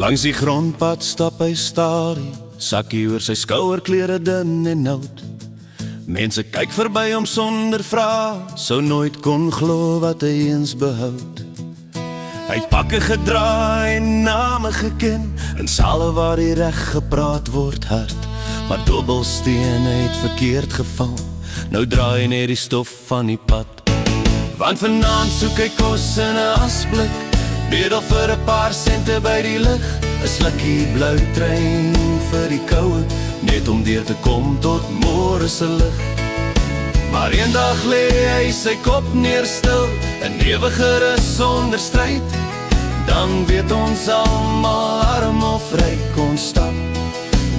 Langs die grondpad stap hy stadig, sakkie oor sy skouer, klere dun en oud. Mense kyk verby hom sonder vraag, sou nooit kon glo wat hy eens behoud. Hy het pakke gedraai en name geken, in sale waar die reg gepraat word hard. Maar dobbelstene het verkeerd geval, nou draai net die stof van die pad. Want vanaand soek hy kos in 'n asblik, bedel vir 'n paar sente by die lig, 'n slukkie blou trein vir die koue, net om deur te kom tot môre se lig. Maar eendag lê hy sy kop neer stil, 'n ewige rus sonder stryd. Dan weet ons almal, arm of ryk, ons stap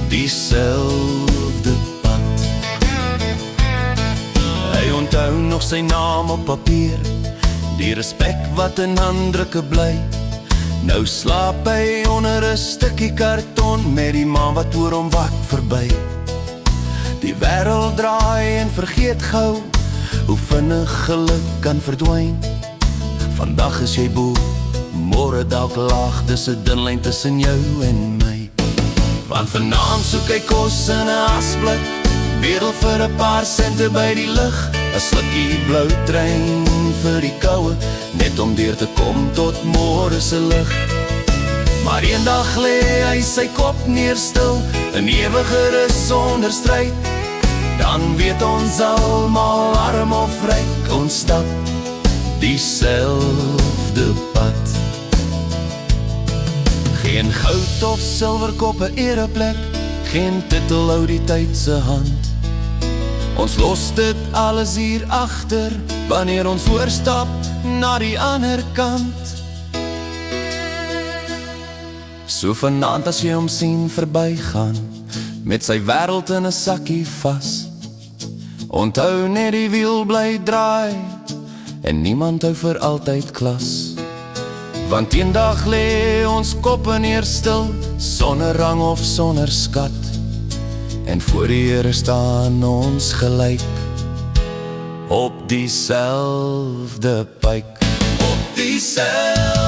dieselfde pad. Hy onthou nog sy naam op papier, die respek wat in handdrukke bly. Nou slaap hy onder 'n stukkie karton, met die maan wat oor hom wak verby. Die wêreld draai en vergeet gou, hoe vinnig geluk kan verdwyn. Vandag is jy bo, môre dalk laag, dis 'n dun lyn tussen jou en my. Want vanaand soek hy kos in 'n asblik, bedel vir 'n paar sente by die lig, 'n slukkie blou trein vir die koue, net om deur te kom tot môre se lig. Maar eendag lê hy sy kop neer stil, 'n ewige rus sonder stryd. Dan weet ons almal, arm of ryk, ons stap dieselfde pad. Geen goud of silwerkop 'n ereplek, geen titel hou die tyd se hand. Ons los dit alles hier agter, wanneer ons oorstap na die ander kant. So vanaand as jy hom sien verbygaan, met sy wêreld in 'n sakkie vas, onthou net die wiel bly draai, en niemand hou vir altyd klas. Want eendag lê ons koppe neer stil, sonder rang of sonder skat, en voor die Here staan ons gelyk, op dieselfde pyk. Op dieselfde